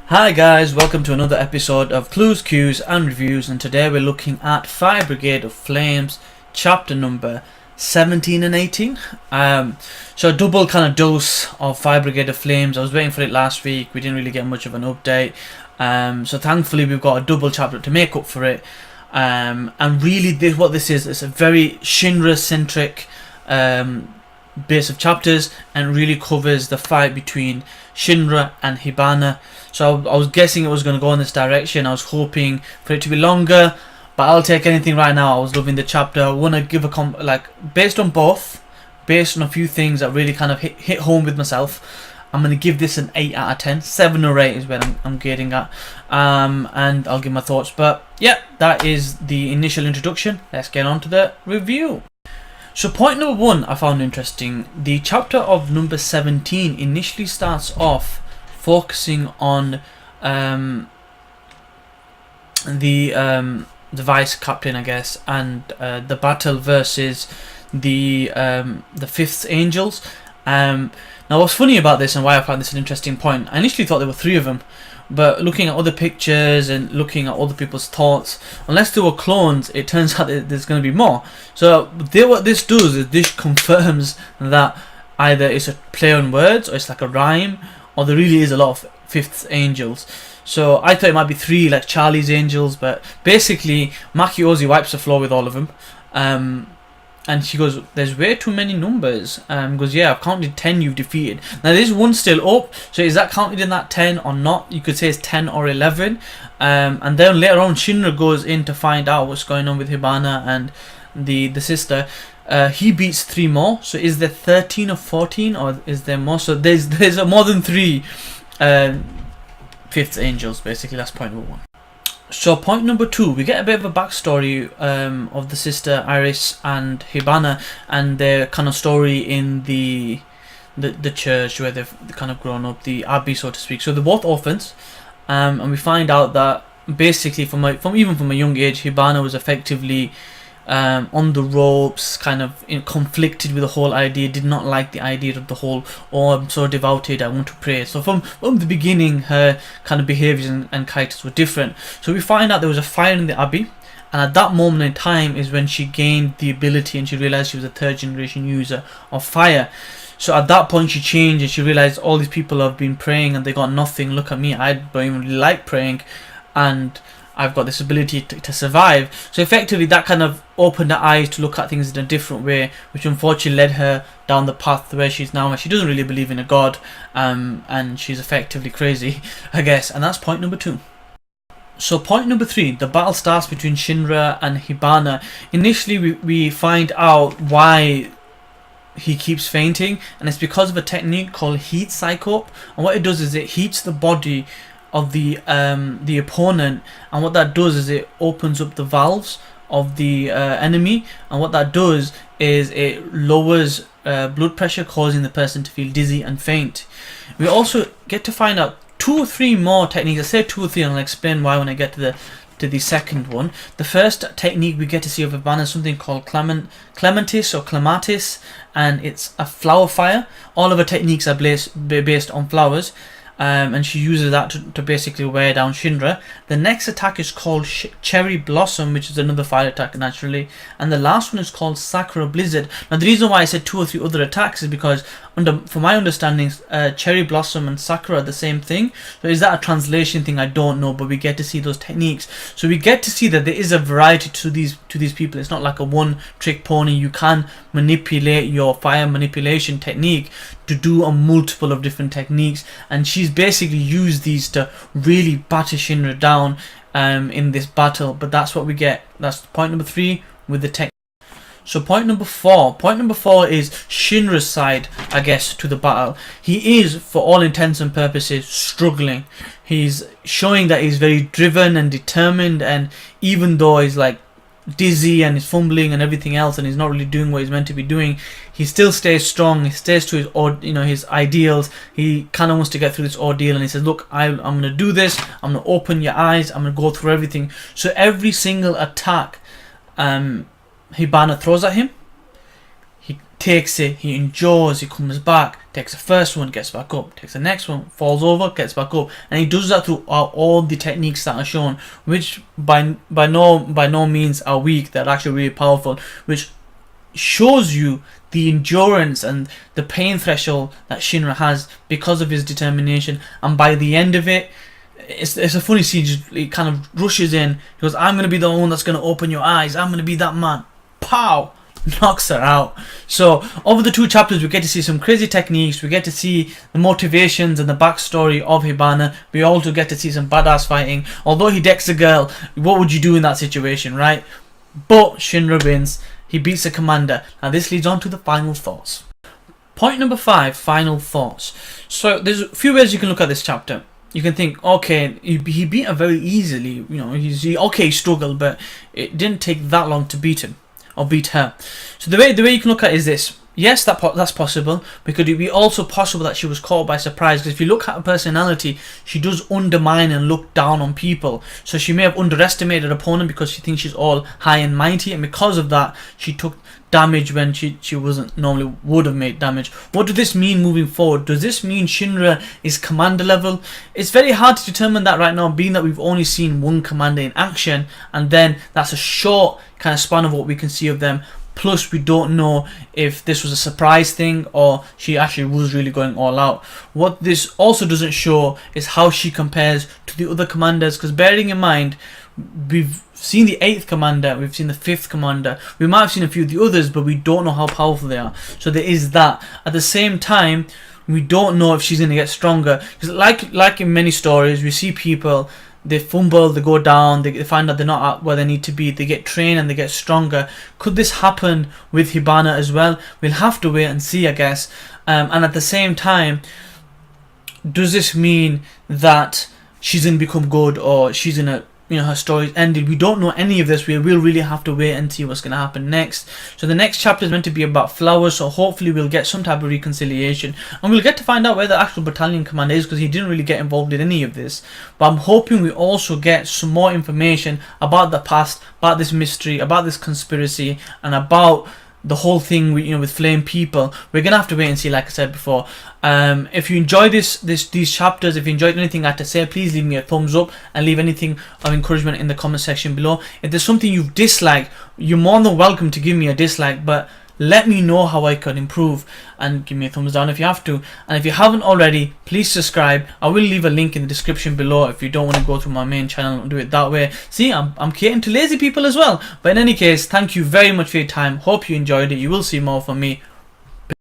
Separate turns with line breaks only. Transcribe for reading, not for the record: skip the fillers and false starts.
Hi guys, welcome to another episode of Clues, Cues and Reviews, and today we're looking at Fire Brigade of Flames, chapter number 17 and 18. So a double kind of dose of Fire Brigade of Flames. I was waiting for it last week, we didn't really get much of an update, so thankfully we've got a double chapter to make up for it. And really what this is, it's a very Shinra centric base of chapters, and really covers the fight between Shinra and Hibana. So I was guessing it was going to go in this direction. I was hoping for it to be longer, but I'll take anything right now. I was loving the chapter. I want to give a based on a few things that really kind of hit home with myself. I'm going to give this an 8 out of 10. 7 or 8 is where I'm getting at, and I'll give my thoughts. But yeah, that is the initial introduction. Let's get on to the review. So point number 1 I found interesting. The chapter of number 17 initially starts off focusing on the vice captain, I guess, and the battle versus the Fifth Angels. Now what's funny about this and why I found this an interesting point, I initially thought there were 3 of them, but looking at other pictures and looking at other people's thoughts, unless they were clones, it turns out that there's going to be more. So what this does is this confirms that either it's a play on words, or it's like a rhyme, or there really is a lot of Fifth Angels. So I thought it might be 3 like Charlie's Angels, but basically Mafiosi wipes the floor with all of them. And she goes, there's way too many numbers. Goes, yeah, I've counted 10 you've defeated. Now there's one still up, so is that counted in that 10 or not? You could say it's 10 or 11. And then later on Shinra goes in to find out what's going on with Hibana and the sister. He beats 3 more, so is there 13 or 14, or is there more? So there's more than 3 Fifth Angels, basically. That's point number 1. So point number 2, we get a bit of a backstory of the sister Iris and Hibana, and their kind of story in the church where they've kind of grown up, the abbey, so to speak. So they're both orphans, and we find out that basically from a young age, Hibana was effectively on the ropes, kind of conflicted with the whole idea, did not like the idea of the whole, oh, I'm so devoted, I want to pray. So from the beginning, her kind of behaviours and characters were different. So we find out there was a fire in the abbey, and at that moment in time is when she gained the ability, and she realised she was a 3rd generation user of fire. So at that point she changed, and she realised all these people have been praying and they got nothing. Look at me, I don't even really like praying, and I've got this ability to survive. So effectively that kind of opened her eyes to look at things in a different way, which unfortunately led her down the path where she's now, where she doesn't really believe in a god, and she's effectively crazy, I guess. And that's point number 2. So point number 3, the battle starts between Shinra and Hibana. Initially we find out why he keeps fainting, and it's because of a technique called heat psycho. And what it does is it heats the body of the opponent, and what that does is it opens up the valves of the enemy, and what that does is it lowers blood pressure, causing the person to feel dizzy and faint. We also get to find out 2 or 3 more techniques. I say 2 or 3 and I'll explain why when I get to the second one. The first technique we get to see of Hibana is something called Clematis or Clematis, and it's a flower fire. All of her techniques are based on flowers. And she uses that to basically wear down Shinra. The next attack is called Cherry Blossom, which is another fire attack naturally, and the last one is called Sakura Blizzard. Now the reason why I said 2 or 3 other attacks is because from my understanding, Cherry Blossom and Sakura are the same thing. So is that a translation thing? I don't know, but we get to see those techniques. So we get to see that there is a variety to these people. It's not like a one-trick pony. You can manipulate your fire manipulation technique to do a multiple of different techniques, and she's basically used these to really batter Shinra down in this battle. But that's what we get. That's point number 3 with the tech. So point number 4. Point number 4 is Shinra's side, I guess, to the battle. He is, for all intents and purposes, struggling. He's showing that he's very driven and determined, and even though he's like dizzy and he's fumbling and everything else, and he's not really doing what he's meant to be doing, he still stays strong. He stays to his ideals. He kind of wants to get through this ordeal, and he says, look, I'm going to do this. I'm going to open your eyes. I'm going to go through everything. So every single attack Hibana throws at him, he takes it, he endures, he comes back, takes the first one, gets back up, takes the next one, falls over, gets back up, and he does that through all the techniques that are shown, which by no means are weak. They're actually really powerful, which shows you the endurance and the pain threshold that Shinra has because of his determination. And by the end of it, it's a funny scene. It kind of rushes in. He goes, "I'm gonna be the one that's gonna open your eyes. I'm gonna be that man." Pow! Knocks her out. So over the 2 chapters, we get to see some crazy techniques. We get to see the motivations and the backstory of Hibana. We also get to see some badass fighting. Although he decks a girl, what would you do in that situation, right? But Shinra wins. He beats the commander. Now this leads on to the final thoughts. Point number 5, final thoughts. So there's a few ways you can look at this chapter. You can think, okay, he beat her very easily. You know, he struggled, but it didn't take that long to beat him or beat her. So the way you can look at it is this. Yes, that's possible, because it would be also possible that she was caught by surprise. Because if you look at her personality, she does undermine and look down on people. So she may have underestimated her opponent because she thinks she's all high and mighty, and because of that, she took damage when she wasn't normally would have made damage. What does this mean moving forward? Does this mean Shinra is commander level? It's very hard to determine that right now, being that we've only seen one commander in action, and then that's a short kind of span of what we can see of them. Plus, we don't know if this was a surprise thing or she actually was really going all out. What this also doesn't show is how she compares to the other commanders, because bearing in mind, we've seen the 8th commander, we've seen the 5th commander, we might have seen a few of the others, but we don't know how powerful they are. So there is that. At the same time, we don't know if she's going to get stronger. Because like in many stories, we see people, they fumble, they go down, they find out they're not at where they need to be, they get trained and they get stronger. Could this happen with Hibana as well? We'll have to wait and see, I guess. And at the same time, does this mean that she's going to become good, or she's going to, her story's ended? We don't know any of this. We will really have to wait and see what's going to happen next. So the next chapter is meant to be about flowers, so hopefully we'll get some type of reconciliation, and we'll get to find out where the actual battalion commander is, because he didn't really get involved in any of this. But I'm hoping we also get some more information about the past, about this mystery, about this conspiracy, and about the whole thing with flame people. We're gonna have to wait and see, like I said before. If you enjoy these chapters, if you enjoyed anything I had to say, please leave me a thumbs up and leave anything of encouragement in the comment section below. If there's something you've disliked, you're more than welcome to give me a dislike, but let me know how I could improve, and give me a thumbs down if you have to. And if you haven't already, please subscribe. I will leave a link in the description below if you don't want to go through my main channel and do it that way. See, I'm catering to lazy people as well. But in any case, thank you very much for your time. Hope you enjoyed it. You will see more from me.